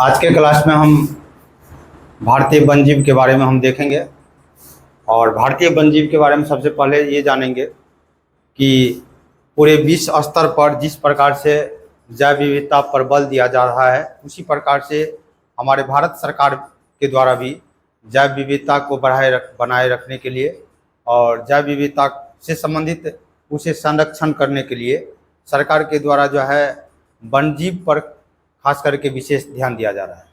आज के क्लास में हम भारतीय वन्यजीव के बारे में हम देखेंगे। और भारतीय वन्यजीव के बारे में सबसे पहले ये जानेंगे कि पूरे विश्व स्तर पर जिस प्रकार से जैव विविधता पर बल दिया जा रहा है, उसी प्रकार से हमारे भारत सरकार के द्वारा भी जैव विविधता को बनाए रखने के लिए और जैव विविधता से संबंधित उसे संरक्षण करने के लिए सरकार के द्वारा जो है वन्यजीव पर खास करके विशेष ध्यान दिया जा रहा है।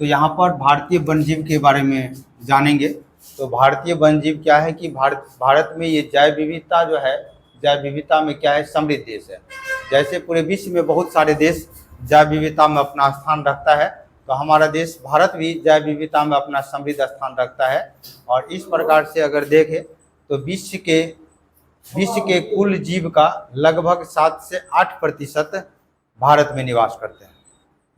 तो यहाँ पर भारतीय वन्यजीव के बारे में जानेंगे। तो भारतीय वन्यजीव क्या है कि भारत में ये जैव विविधता जो है, जैव विविधता में क्या है, समृद्ध देश है। जैसे पूरे विश्व में बहुत सारे देश जैव विविधता में अपना स्थान रखता है, तो हमारा देश भारत भी जैव विविधता में अपना समृद्ध स्थान रखता है। और इस प्रकार से अगर देखें तो विश्व के कुल जीव का लगभग 7 से 8% भारत में निवास करते हैं।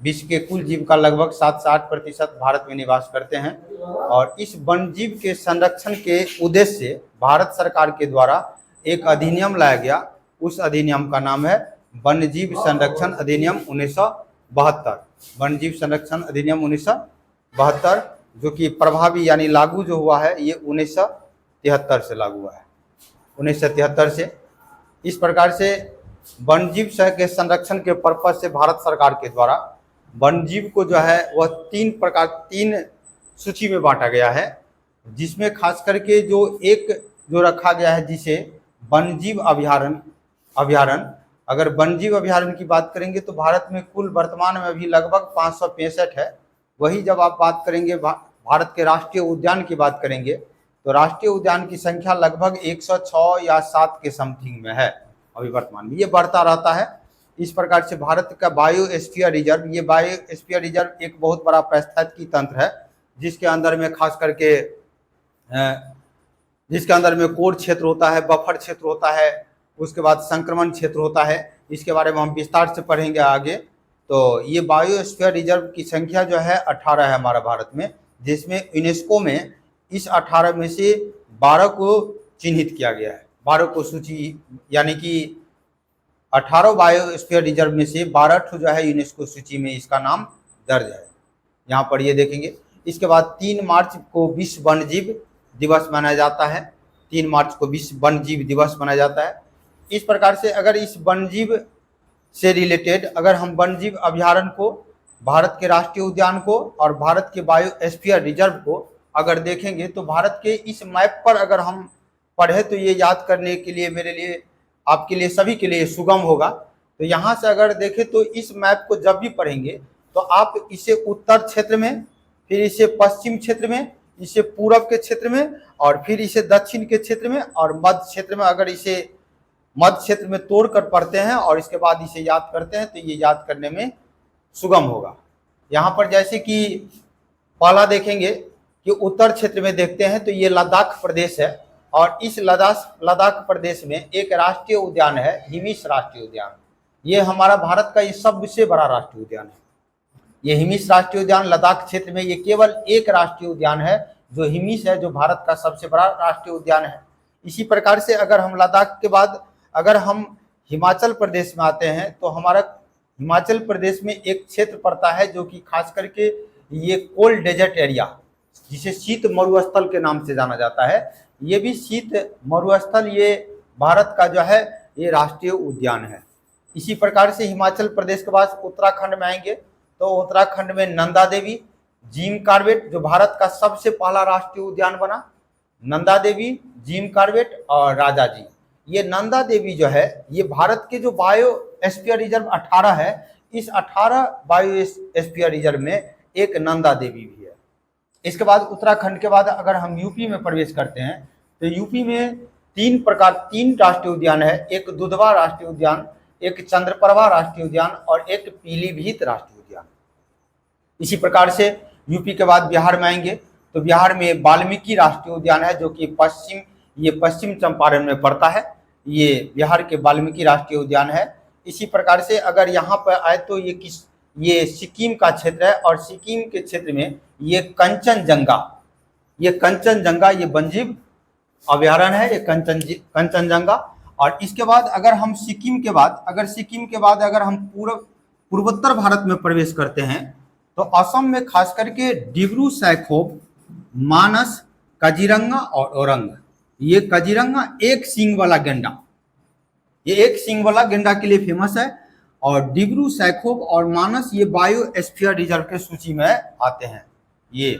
विश्व के कुल जीव का लगभग 7 से 8% भारत में निवास करते हैं। और इस वन्यजीव के संरक्षण के उद्देश्य से भारत सरकार के द्वारा एक अधिनियम लाया गया। उस अधिनियम का नाम है वन्यजीव संरक्षण अधिनियम 1972। वन्यजीव संरक्षण अधिनियम 1972 जो कि प्रभावी यानी लागू जो हुआ है ये 1973 से लागू हुआ है, 1973 से। इस प्रकार से वन्यजीव के संरक्षण के पर्पज से भारत सरकार के द्वारा वन्यजीव को जो है वह 3 सूची में बांटा गया है, जिसमें खास करके जो रखा गया है जिसे वन्यजीव अभयारण्य। अगर वन्यजीव अभयारण्य की बात करेंगे तो भारत में कुल वर्तमान में अभी लगभग 565 है। वही जब आप बात करेंगे भारत के राष्ट्रीय उद्यान की बात करेंगे तो राष्ट्रीय उद्यान की संख्या लगभग 106 या 7 के समथिंग में है अभी वर्तमान में। ये बढ़ता रहता है। इस प्रकार से भारत का बायोस्फीयर रिजर्व, ये बायोस्फीयर रिजर्व एक बहुत बड़ा पारिस्थितिकी तंत्र है, जिसके अंदर में खास करके कोर क्षेत्र होता है, बफर क्षेत्र होता है, उसके बाद संक्रमण क्षेत्र होता है। इसके बारे में हम विस्तार से पढ़ेंगे आगे। तो ये बायोस्फीयर रिजर्व की संख्या जो है 18 है हमारा भारत में, जिसमें यूनेस्को में इस 18 में से 12 को चिन्हित किया गया है। 12 को सूची यानी कि 18 बायोस्फीयर रिजर्व में से 12 जो है यूनेस्को सूची में इसका नाम दर्ज है। यहाँ पर ये देखेंगे। इसके बाद 3 मार्च को विश्व वन्यजीव दिवस मनाया जाता है। 3 मार्च को विश्व वन्यजीव दिवस मनाया जाता है। इस प्रकार से अगर इस वन्यजीव से रिलेटेड अगर हम वन्यजीव अभयारण्य को, भारत के राष्ट्रीय उद्यान को और भारत के बायोस्फीयर रिजर्व को अगर देखेंगे तो भारत के इस मैप पर अगर हम पढ़े तो ये याद करने के लिए मेरे लिए, आपके लिए, सभी के लिए सुगम होगा। तो यहाँ से अगर देखें तो इस मैप को जब भी पढ़ेंगे तो आप इसे उत्तर क्षेत्र में, फिर इसे पश्चिम क्षेत्र में, इसे पूरब के क्षेत्र में और फिर इसे दक्षिण के क्षेत्र में और मध्य क्षेत्र में, अगर इसे मध्य क्षेत्र में तोड़कर पढ़ते हैं और इसके बाद इसे याद करते हैं तो ये याद करने में सुगम होगा। यहाँ पर जैसे कि पहला देखेंगे कि उत्तर क्षेत्र में देखते हैं तो ये लद्दाख प्रदेश है। और इस लद्दाख प्रदेश में एक राष्ट्रीय उद्यान है, हिमिस राष्ट्रीय उद्यान। ये हमारा भारत का ये सबसे बड़ा राष्ट्रीय उद्यान है। ये हिमिस राष्ट्रीय उद्यान लद्दाख क्षेत्र में ये केवल एक राष्ट्रीय उद्यान है जो हिमिस है, जो भारत का सबसे बड़ा राष्ट्रीय उद्यान है। इसी प्रकार से अगर हम लद्दाख के बाद अगर हम हिमाचल प्रदेश में आते हैं तो हमारा हिमाचल प्रदेश में एक क्षेत्र पड़ता है जो कि खास करके ये कोल्ड डेजर्ट एरिया, जिसे शीत मरुस्थल के नाम से जाना जाता है। ये भी शीत मरुस्थल ये भारत का जो है ये राष्ट्रीय उद्यान है। इसी प्रकार से हिमाचल प्रदेश के बाद उत्तराखंड में आएंगे तो उत्तराखंड में नंदा देवी, जिम कॉर्बेट जो भारत का सबसे पहला राष्ट्रीय उद्यान बना, नंदा देवी, जिम कॉर्बेट और राजा जी। ये नंदा देवी जो है ये भारत के जो बायोस्फीयर रिजर्व 18 है, इस 18 बायोस्फीयर रिजर्व में एक नंदा देवी भी है। इसके बाद उत्तराखंड के बाद अगर हम यूपी में प्रवेश करते हैं तो यूपी में 3 राष्ट्रीय उद्यान है। एक दुधवा राष्ट्रीय उद्यान, एक चंद्रप्रभा राष्ट्रीय उद्यान और एक पीलीभीत राष्ट्रीय उद्यान। इसी प्रकार से यूपी के बाद बिहार में आएंगे तो बिहार में वाल्मीकि राष्ट्रीय उद्यान है जो कि पश्चिम चंपारण में पड़ता है। ये बिहार के वाल्मीकि राष्ट्रीय उद्यान है। इसी प्रकार से अगर यहाँ पर आए तो ये सिक्किम का क्षेत्र है और सिक्किम के क्षेत्र में ये कंचनजंगा ये वन्यजीव अभयारण्य है, ये कंचनजंगा। और इसके बाद अगर हम सिक्किम के बाद अगर हम पूर्वोत्तर भारत में प्रवेश करते हैं तो असम में खास करके डिब्रू सैखोव, मानस, काजीरंगा और औरंग, ये काजीरंगा एक सींग वाला गेंडा, ये एक सींग वाला गेंडा के लिए फेमस है। और डिब्रू सैखोव और मानस ये बायोस्फीयर रिजर्व के सूची में आते हैं ये।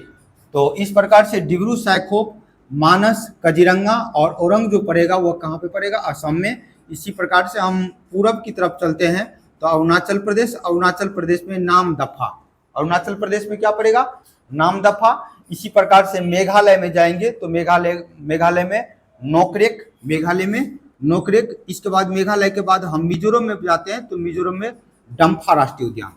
तो इस प्रकार से डिब्रू सैखोव, मानस, काजीरंगा और औरंग जो पड़ेगा वो कहाँ पे पड़ेगा? असम में। इसी प्रकार से हम पूरब की तरफ चलते हैं तो अरुणाचल प्रदेश, अरुणाचल प्रदेश में नामदफा, अरुणाचल प्रदेश में क्या पड़ेगा? नामदफा। इसी प्रकार से मेघालय में जाएंगे तो मेघालय में नोकरेक, मेघालय में नोकरेक। इसके बाद मेघालय के बाद हम मिजोरम में जाते हैं तो मिजोरम में डम्फा राष्ट्रीय उद्यान।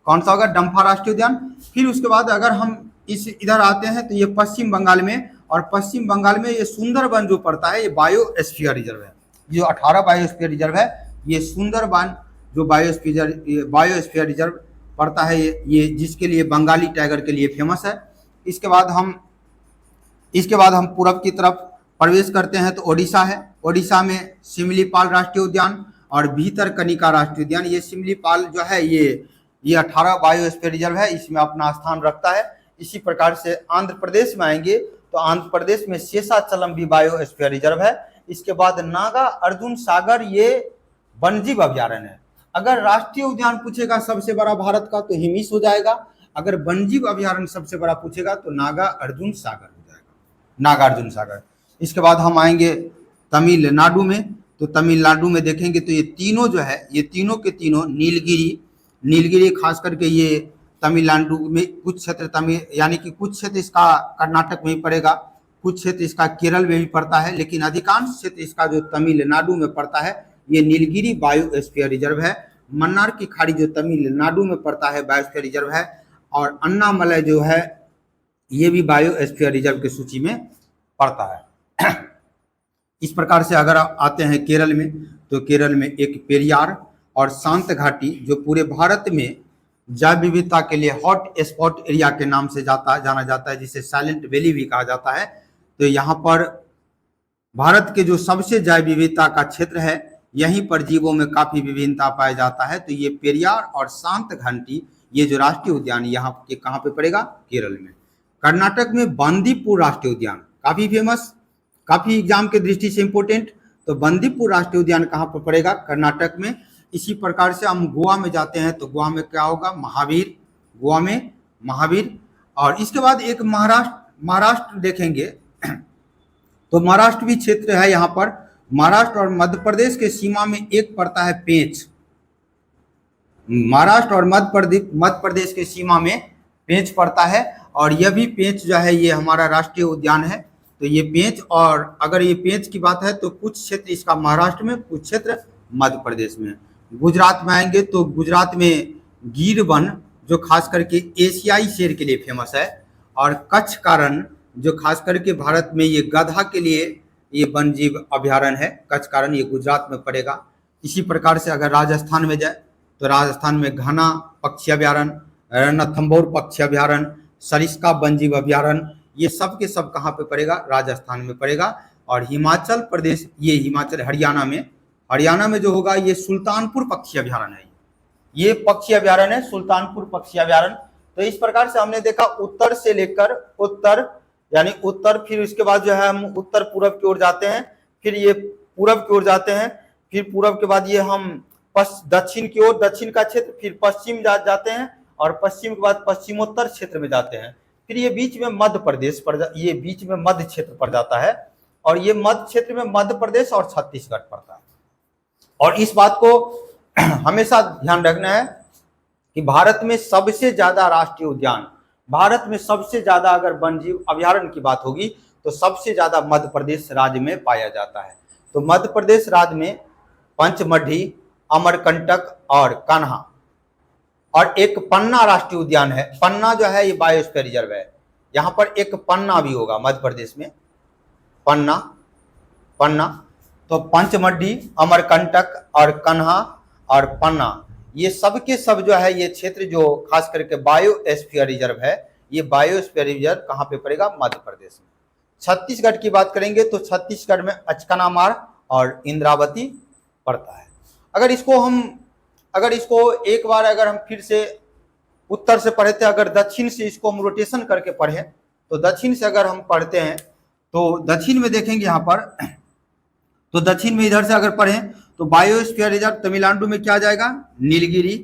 कौन सा होगा? डम्फा राष्ट्रीय उद्यान। फिर उसके बाद अगर हम इधर आते हैं तो ये पश्चिम बंगाल में, और पश्चिम बंगाल में ये सुंदरबन जो पड़ता है ये बायोस्फीयर रिजर्व है। जो 18 बायोस्फीयर रिजर्व है ये सुंदरबन जो बायोस्फीयर रिजर्व पड़ता है ये जिसके लिए बंगाली टाइगर के लिए फेमस है। इसके बाद हम पूरब की तरफ प्रवेश करते हैं तो ओडिशा है। ओडिशा में सिमलीपाल राष्ट्रीय उद्यान और भीतरकनिका राष्ट्रीय उद्यान। ये सिमलीपाल जो है ये 18 बायोस्फीयर रिजर्व है, इसमें अपना स्थान रखता है। इसी प्रकार से आंध्र प्रदेश में आएंगे तो आंध्र प्रदेश में शेषाचलम भी बायोस्फीयर रिजर्व है। इसके बाद नागा अर्जुन सागर ये वन्यजीव अभ्यारण्य है। अगर राष्ट्रीय उद्यान पूछेगा सबसे बड़ा भारत का तो हिमिस हो जाएगा, अगर वन्यजीव अभ्यारण्य सबसे बड़ा पूछेगा तो नागा अर्जुन सागर हो जाएगा, नागा अर्जुन सागर। इसके बाद हम आएंगे तमिलनाडु में, तो तमिलनाडु में देखेंगे तो ये तीनों जो है ये तीनों के तीनों नीलगिरी खास करके ये तमिलनाडु में कुछ क्षेत्र यानी कि कुछ क्षेत्र इसका कर्नाटक में ही पड़ेगा, कुछ क्षेत्र इसका केरल में भी पड़ता है, लेकिन अधिकांश क्षेत्र इसका जो तमिलनाडु में पड़ता है ये नीलगिरी बायोस्फीयर रिजर्व है। मन्नार की खाड़ी जो तमिलनाडु में पड़ता है बायोस्फीयर रिजर्व है, और अन्नामलई जो है ये भी बायोस्फीयर रिजर्व की सूची में पड़ता है। इस प्रकार से अगर आप आते हैं केरल में तो केरल में एक पेरियार और शांत घाटी जो पूरे भारत में जैव विविधता के लिए हॉट स्पॉट एरिया के नाम से जाना जाता है, जिसे साइलेंट वैली भी कहा जाता है। तो यहाँ पर भारत के जो सबसे जैव विविधता का क्षेत्र है यहीं पर जीवों में काफी विभिन्नता पाया जाता है। तो ये पेरियार और शांत घाटी ये जो राष्ट्रीय उद्यान यहाँ के कहाँ पे पड़ेगा? केरल में। कर्नाटक में बंदीपुर राष्ट्रीय उद्यान काफी फेमस, काफी एग्जाम के दृष्टि से इंपोर्टेंट। तो बंदीपुर राष्ट्रीय उद्यान कहाँ पर पड़ेगा? कर्नाटक में। इसी प्रकार से हम गोवा में जाते हैं तो गोवा में क्या होगा? महावीर, गोवा में महावीर। और इसके बाद एक महाराष्ट्र देखेंगे तो महाराष्ट्र भी क्षेत्र है यहाँ पर। महाराष्ट्र और मध्य प्रदेश के सीमा में एक पड़ता है पेंच, महाराष्ट्र और मध्य प्रदेश के सीमा में पेंच पड़ता है, और यह भी पेंच जो है ये हमारा राष्ट्रीय उद्यान है। तो ये पेंच, और अगर ये पेंच की बात है तो कुछ क्षेत्र इसका महाराष्ट्र में, कुछ क्षेत्र मध्य प्रदेश में। गुजरात में आएंगे तो गुजरात में गिर वन जो खास करके एशियाई शेर के लिए फेमस है, और कच्छ का रण जो खास करके भारत में ये गधा के लिए ये वन्यजीव अभ्यारण्य है, कच्छ का रण ये गुजरात में पड़ेगा। इसी प्रकार से अगर राजस्थान में जाए तो राजस्थान में घना पक्षी अभ्यारण्य, रणथंभौर पक्षी अभ्यारण्य, सरिस्का वन्यजीव अभ्यारण्य, ये सब के सब कहाँ पे पड़ेगा? राजस्थान में पड़ेगा। और हिमाचल प्रदेश, ये हिमाचल हरियाणा में जो होगा ये सुल्तानपुर पक्षी अभ्यारण्य है, ये पक्षी अभ्यारण्य है सुल्तानपुर पक्षी अभ्यारण्य। तो इस प्रकार से हमने देखा उत्तर से लेकर उत्तर यानी उत्तर, फिर उसके बाद जो है हम उत्तर पूरब की ओर जाते हैं, फिर ये पूरब की ओर जाते हैं, फिर पूरब के बाद ये हम दक्षिण की ओर, दक्षिण का क्षेत्र, फिर पश्चिम जाते हैं, और पश्चिम के बाद पश्चिमोत्तर क्षेत्र में जाते हैं, फिर ये बीच में मध्य प्रदेश पर, ये बीच में मध्य क्षेत्र पड़ जाता है, और ये मध्य क्षेत्र में मध्य प्रदेश और छत्तीसगढ़ पड़ता है। और इस बात को हमेशा ध्यान रखना है कि भारत में सबसे ज्यादा राष्ट्रीय उद्यान, भारत में सबसे ज्यादा अगर वन्यजीव अभ्यारण्य की बात होगी तो सबसे ज्यादा मध्य प्रदेश राज्य में पाया जाता है। तो मध्य प्रदेश राज्य में पंचमढ़ी, अमरकंटक और कान्हा, और एक पन्ना राष्ट्रीय उद्यान है। पन्ना जो है ये बायोस्फीयर रिजर्व है, यहाँ पर एक पन्ना भी होगा मध्य प्रदेश में, पन्ना। तो पंचमढ़ी, अमरकंटक और कान्हा और पन्ना ये सब के सब जो है ये क्षेत्र जो खास करके बायोस्फीयर रिजर्व है, ये बायोस्फीयर रिजर्व कहाँ पे पड़ेगा? मध्य प्रदेश में। छत्तीसगढ़ की बात करेंगे तो छत्तीसगढ़ में अचकनामार और इंद्रावती पड़ता है। अगर इसको एक बार अगर हम फिर से उत्तर से पढ़े थे, अगर दक्षिण से इसको हम रोटेशन करके पढ़े तो दक्षिण से अगर हम पढ़ते हैं तो दक्षिण में देखेंगे यहाँ पर, तो दक्षिण में इधर से अगर पढ़ें तो बायोस्फीयर रिजर्व तमिलनाडु में क्या आ जाएगा, नीलगिरी,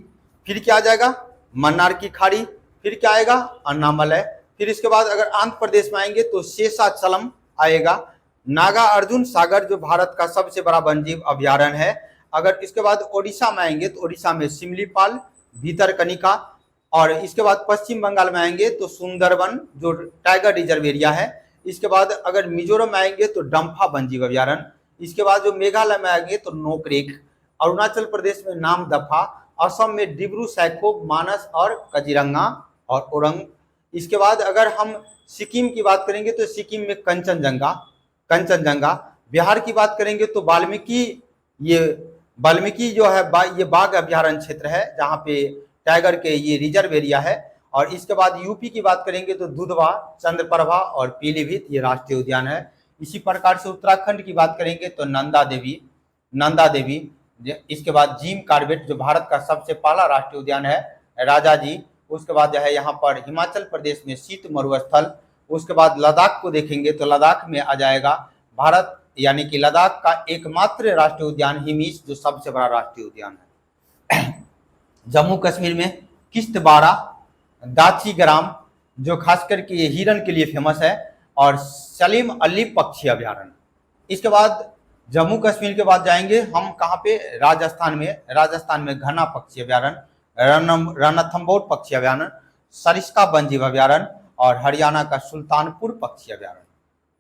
फिर क्या आ जाएगा, मन्नार की खाड़ी, फिर क्या आएगा, अन्नामलय, फिर इसके बाद अगर आंध्र प्रदेश में आएंगे तो शेषाचलम आएगा, नागा अर्जुन सागर जो भारत का सबसे बड़ा वन्यजीव अभ्यारण्य है। अगर इसके बाद ओडिशा में आएंगे तो ओडिशा में सिमलीपाल, भीतरकनिका, और इसके बाद पश्चिम बंगाल में आएंगे तो सुंदरबन जो टाइगर रिजर्व एरिया है। इसके बाद अगर मिजोरम में आएंगे तो डम्फा वन्यजीव अभ्यारण्य, इसके बाद जो मेघालय में आएंगे तो नोकरेक, अरुणाचल प्रदेश में नामदफा, असम में डिब्रू सैखोव, मानस और काजीरंगा और ओरंग। इसके बाद अगर हम सिक्किम की बात करेंगे तो सिक्किम में कंचनजंगा, बिहार की बात करेंगे तो वाल्मीकि जो है ये बाघ अभ्यारण्य क्षेत्र है जहाँ पे टाइगर के ये रिजर्व एरिया है। और इसके बाद यूपी की बात करेंगे तो दुधवा, चंद्रप्रभा और पीलीभीत ये राष्ट्रीय उद्यान है। इसी प्रकार से उत्तराखंड की बात करेंगे तो नंदा देवी, इसके बाद जिम कॉर्बेट जो भारत का सबसे पहला राष्ट्रीय उद्यान है, राजा जी, उसके बाद जो है यहाँ पर हिमाचल प्रदेश में शीत मरुस्थल, उसके बाद लद्दाख को देखेंगे तो लद्दाख में आ जाएगा भारत यानी कि लद्दाख का एकमात्र राष्ट्रीय उद्यान हिमीस जो सबसे बड़ा राष्ट्रीय उद्यान है। जम्मू कश्मीर में किश्तवाड़ा, दाचीग्राम जो खास करके ये हिरन के लिए फेमस है, और सलीम अली पक्षी अभ्यारण्य। इसके बाद जम्मू कश्मीर के बाद जाएंगे हम कहाँ पे, राजस्थान में घना पक्षी अभ्यारण्य, रणथंभौर पक्षी अभ्यारण्य, सरिस्का वन्यजीव अभ्यारण्य और हरियाणा का सुल्तानपुर पक्षी अभ्यारण्य।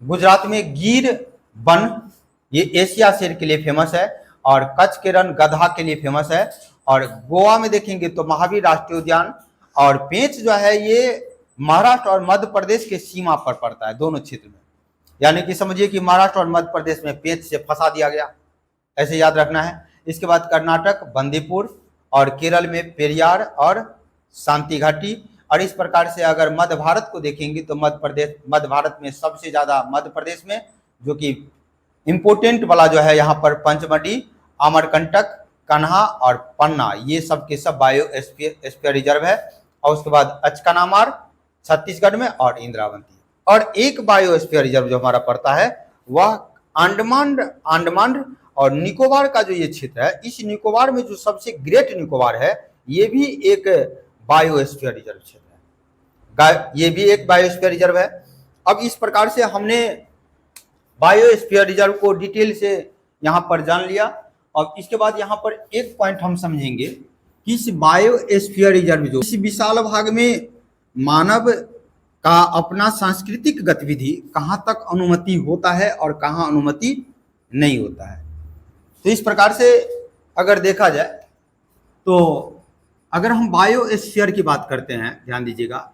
गुजरात में गिर वन ये एशिया शेर के लिए फेमस है, और कच्छ के रण गधा के लिए फेमस है। और गोवा में देखेंगे तो महावीर राष्ट्रीय उद्यान, और पेंच जो है ये महाराष्ट्र और मध्य प्रदेश के सीमा पर पड़ता है दोनों क्षेत्र में, यानी कि समझिए कि महाराष्ट्र और मध्य प्रदेश में पेंच से फंसा दिया गया, ऐसे याद रखना है। इसके बाद कर्नाटक बंदीपुर, और केरल में पेरियार और शांति घाटी। और इस प्रकार से अगर मध्य भारत को देखेंगे तो मध्य भारत में सबसे ज्यादा मध्य प्रदेश में जो कि इम्पोर्टेंट वाला जो है यहाँ पर पंचमढ़ी, अमरकंटक, कन्हा और पन्ना ये सब के सब बायोस्फीयर रिजर्व है। और उसके बाद अचकनामार छत्तीसगढ़ में और इंद्रावती। और एक बायोस्फीयर रिजर्व जो हमारा पड़ता है वह अंडमान और निकोबार का जो ये क्षेत्र है, इस निकोबार में जो सबसे ग्रेट निकोबार है ये भी एक बायोस्फीयर रिजर्व क्षेत्र है, ये भी एक बायोस्फीयर रिजर्व है। अब इस प्रकार से हमने बायोस्फीयर रिजर्व को डिटेल से यहाँ पर जान लिया। और इसके बाद यहाँ पर एक पॉइंट हम समझेंगे कि इस बायोस्फीयर रिजर्व जो इस विशाल भाग में मानव का अपना सांस्कृतिक गतिविधि कहाँ तक अनुमति होता है और कहाँ अनुमति नहीं होता है। तो इस प्रकार से अगर देखा जाए तो अगर हम बायोस्फीयर की बात करते हैं, ध्यान दीजिएगा,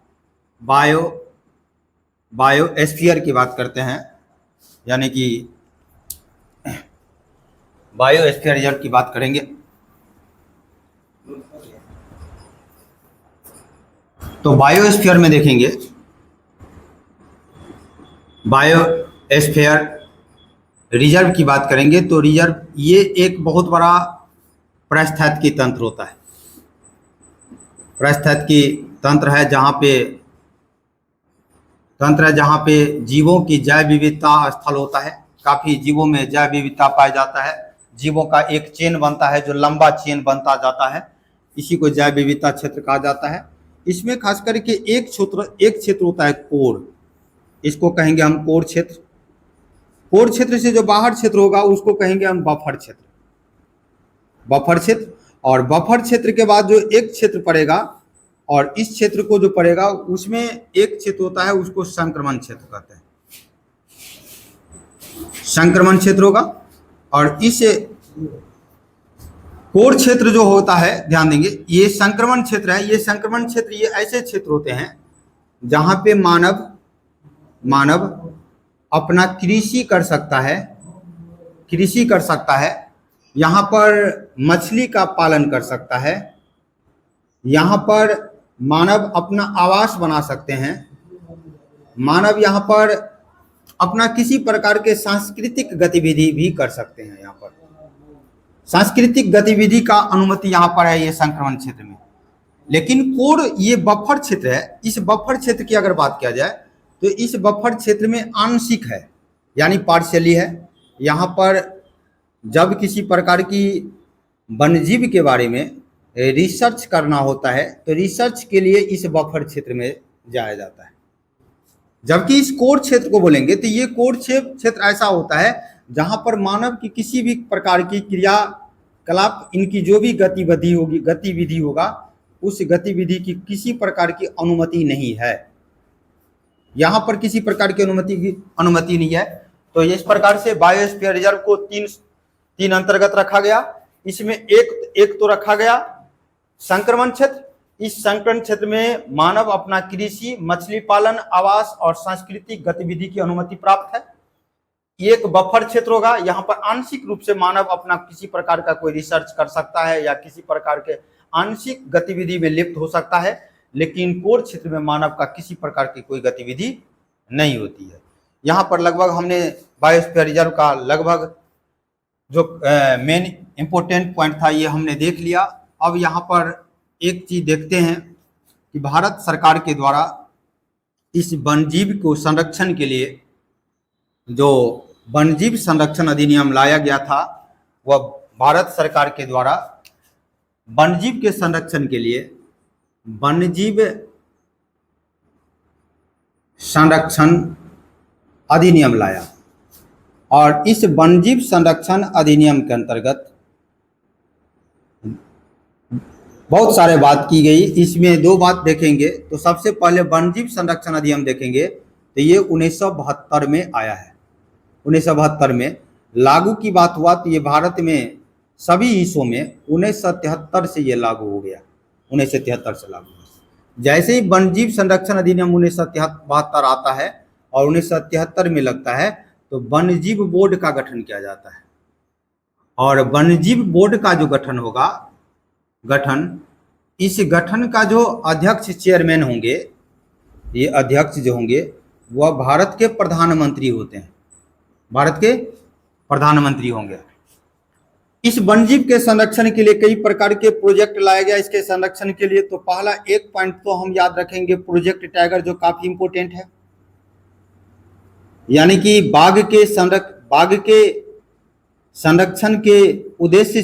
बायोस्फीयर की बात करते हैं, यानी कि बायोस्फीयर रिजर्व की बात करेंगे तो बायोस्फीयर में देखेंगे, बायोस्फीयर रिजर्व की बात करेंगे तो रिजर्व ये एक बहुत बड़ा पारिस्थितिकी तंत्र होता है, पारिस्थितिकी तंत्र है जहाँ पे जीवों की जैव विविधता स्थल होता है। काफी जीवों में जैव विविधता पाया जाता है, जीवों का एक चेन बनता है जो लंबा चेन बनता जाता है, इसी को जैव विविधता क्षेत्र कहा जाता है। इसमें खास करके एक क्षेत्र होता है कोर, इसको कहेंगे हम कोर क्षेत्र। कोर क्षेत्र से जो बाहर क्षेत्र होगा उसको कहेंगे हम बफर क्षेत्र, और बफर क्षेत्र के बाद जो एक क्षेत्र पड़ेगा और इस क्षेत्र को जो पड़ेगा उसमें एक क्षेत्र होता है उसको संक्रमण क्षेत्र कहते हैं, संक्रमण क्षेत्र होगा। और इस कोर क्षेत्र जो होता है, ध्यान देंगे, ये संक्रमण क्षेत्र है। ये संक्रमण क्षेत्र ये ऐसे क्षेत्र होते हैं जहां पे मानव अपना कृषि कर सकता है, यहाँ पर मछली का पालन कर सकता है, यहाँ पर मानव अपना आवास बना सकते हैं, मानव यहाँ पर अपना किसी प्रकार के सांस्कृतिक गतिविधि भी कर सकते हैं। यहाँ पर सांस्कृतिक गतिविधि का अनुमति यहाँ पर है ये संक्रमण क्षेत्र में। लेकिन कोर ये बफर क्षेत्र है। इस बफर क्षेत्र की अगर बात किया जाए तो इस बफर क्षेत्र में आंशिक है, यानी पार्शियली है। यहाँ पर जब किसी प्रकार की वन्यजीव के बारे में रिसर्च करना होता है तो रिसर्च के लिए इस बफर क्षेत्र में जाया जाता है। जबकि इस कोर क्षेत्र को बोलेंगे तो ये कोर क्षेत्र ऐसा होता है जहां पर मानव की किसी भी प्रकार की क्रियाकलाप, इनकी जो भी गतिविधि होगा, उस गतिविधि की किसी प्रकार की अनुमति नहीं है। यहाँ पर किसी प्रकार की अनुमति नहीं है। तो इस प्रकार से बायोस्फीयर रिजर्व को तीन अंतर्गत रखा गया। इसमें एक तो रखा गया संक्रमण क्षेत्र। इस संक्रमण क्षेत्र में मानव अपना कृषि, मछली पालन, आवास और सांस्कृतिक गतिविधि की अनुमति प्राप्त है। एक बफर क्षेत्र होगा, यहाँ पर आंशिक रूप से मानव अपना किसी प्रकार का कोई रिसर्च कर सकता है या किसी प्रकार के आंशिक गतिविधि में लिप्त हो सकता है, लेकिन कोर क्षेत्र में मानव का किसी प्रकार की कोई गतिविधि नहीं होती है। यहाँ पर लगभग हमने बायोस्फीयर रिजर्व का लगभग जो मेन इंपोर्टेंट पॉइंट था ये हमने देख लिया। अब यहाँ पर एक चीज देखते हैं कि भारत सरकार के द्वारा इस वन्यजीव को संरक्षण के लिए जो वन्यजीव संरक्षण अधिनियम लाया गया था, वह भारत सरकार के द्वारा वन्यजीव के संरक्षण के लिए वन्यजीव संरक्षण अधिनियम लाया। और इस वन्यजीव संरक्षण अधिनियम के अंतर्गत बहुत सारे बात की गई। इसमें दो बात देखेंगे तो सबसे पहले वन्यजीव संरक्षण अधिनियम देखेंगे तो ये 1972 में आया है। 1972 में लागू की बात हुआ तो ये भारत में सभी हिस्सों में 1973 से ये लागू हो गया। 1973 से लागू हुआ। जैसे ही वन्यजीव संरक्षण अधिनियम 1972 आता है और 1973 में लगता है तो वन्यजीव बोर्ड का गठन किया जाता है। और वन्यजीव बोर्ड का जो गठन होगा, इस गठन का जो अध्यक्ष चेयरमैन होंगे, ये अध्यक्ष जो होंगे वह भारत के प्रधानमंत्री होते हैं, भारत के प्रधानमंत्री होंगे। इस वन्यजीव के संरक्षण के लिए कई प्रकार के प्रोजेक्ट लाया गया इसके संरक्षण के लिए। तो पहला एक पॉइंट तो हम याद रखेंगे प्रोजेक्ट टाइगर, जो काफी इंपोर्टेंट है। यानी कि बाघ के संरक्षण के उद्देश्य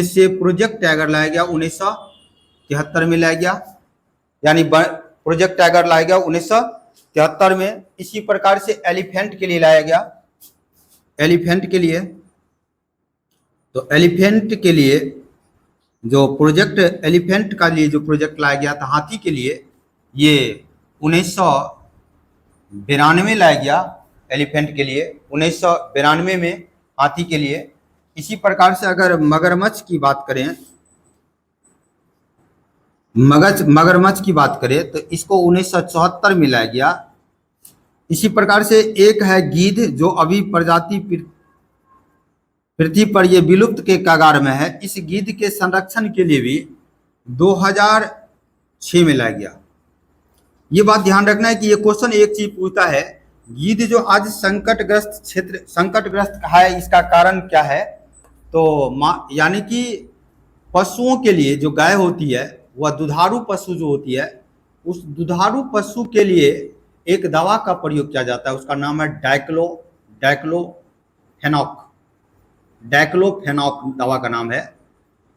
से प्रोजेक्ट टाइगर लाया गया। 1973 में लाया गया, यानी प्रोजेक्ट टाइगर लाया गया 1973 में। इसी प्रकार से एलिफेंट के लिए लाया गया। एलिफेंट के लिए जो प्रोजेक्ट लाया गया था हाथी के लिए, ये 1992 लाया गया। एलिफेंट के लिए 1992 में हाथी के लिए। इसी प्रकार से अगर मगरमच्छ की बात करें तो इसको 1974 में लाया गया। इसी प्रकार से एक है गीध, जो अभी प्रजाति पृथ्वी पर ये विलुप्त के कगार में है। इस गीध के संरक्षण के लिए भी 2006 में लाया गया। ये बात ध्यान रखना है कि ये क्वेश्चन एक चीज पूछता है, गीध जो आज संकटग्रस्त है, इसका कारण क्या है? तो यानी कि पशुओं के लिए जो गाय होती है, वह दुधारू पशु जो होती है, उस दुधारू पशु के लिए एक दवा का प्रयोग किया जाता है। उसका नाम है डाइक्लोफेनॉक दवा का नाम है।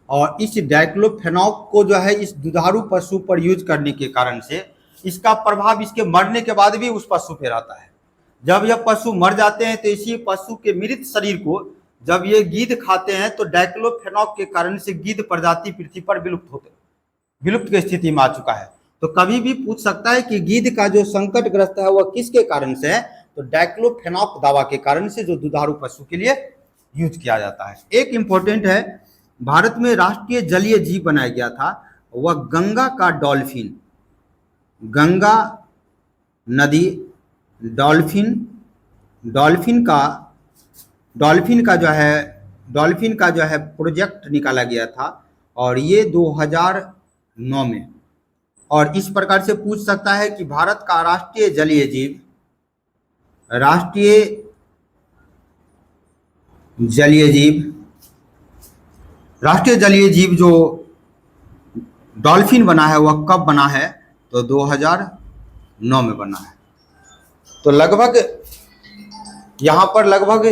और इस डाइक्लोफेनॉक को जो है इस दुधारू पशु पर यूज करने के कारण से इसका प्रभाव इसके मरने के बाद भी उस पशु पे रहता है। जब यह पशु मर जाते हैं तो इसी पशु के मृत शरीर को जब ये गीध खाते हैं तो डाइक्लोफेनॉक के कारण से गीध प्रजाति पृथ्वी पर विलुप्त की स्थिति में आ चुका है। तो कभी भी पूछ सकता है कि गीध का जो संकटग्रस्त है वह किसके कारण से है? तो डाइक्लोफेनॉक दवा के कारण से, जो दुधारू पशु के लिए यूज किया जाता है। एक इंपॉर्टेंट है, भारत में राष्ट्रीय जलीय जीव बनाया गया था, वह गंगा का डॉल्फिन, गंगा नदी डॉल्फिन का जो है प्रोजेक्ट निकाला गया था, और ये 2009 में। और इस प्रकार से पूछ सकता है कि भारत का राष्ट्रीय जलीय जीव जो डॉल्फिन बना है वह कब बना है, तो 2009 में बना है। तो लगभग यहाँ पर लगभग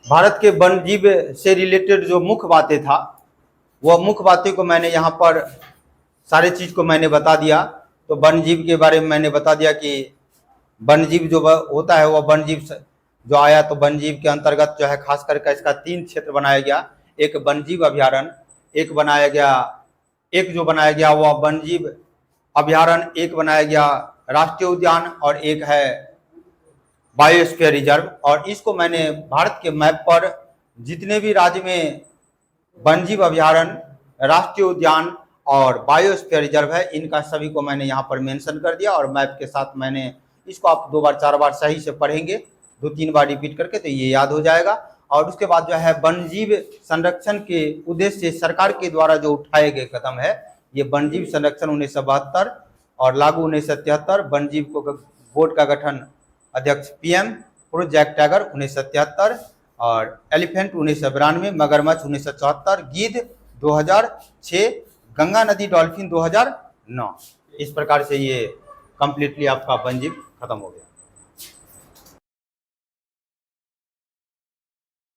भारत के वन जीव से रिलेटेड जो मुख्य बातें था, वह मुख्य बातें को मैंने यहाँ पर सारे चीज़ को मैंने बता दिया। तो वन जीव के बारे में मैंने बता दिया कि वन जीव जो होता है वह वन जीव जो आया, तो वन जीव के अंतर्गत जो है खास करके इसका 3 क्षेत्र बनाया गया। एक वन जीव अभयारण्य, एक बनाया गया, एक जो बनाया गया वह वन जीव अभयारण्य, एक बनाया गया राष्ट्रीय उद्यान, और एक है बायोस्फीयर रिजर्व। और इसको मैंने भारत के मैप पर जितने भी राज्य में वन जीव अभयारण्य, राष्ट्रीय उद्यान और बायोस्फीयर रिजर्व है, इनका सभी को मैंने यहाँ पर मेंशन कर दिया। और मैप के साथ मैंने इसको, आप 2 बार 4 बार सही से पढ़ेंगे, 2-3 बार रिपीट करके, तो ये याद हो जाएगा। और उसके बाद जो है वन जीव संरक्षण के उद्देश्य से सरकार के द्वारा जो उठाए गए कदम है, ये वन जीव संरक्षण 1972 और लागू 1973, वन जीव को बोर्ड का गठन अध्यक्ष PM, प्रोजेक्ट टाइगर 1973 और एलिफेंट 1992, मगरमच्छ 1974, गिद्ध 2006, गंगा नदी डॉल्फिन 2009। इस प्रकार से ये कंप्लीटली आपका वन जीव खत्म हो गया।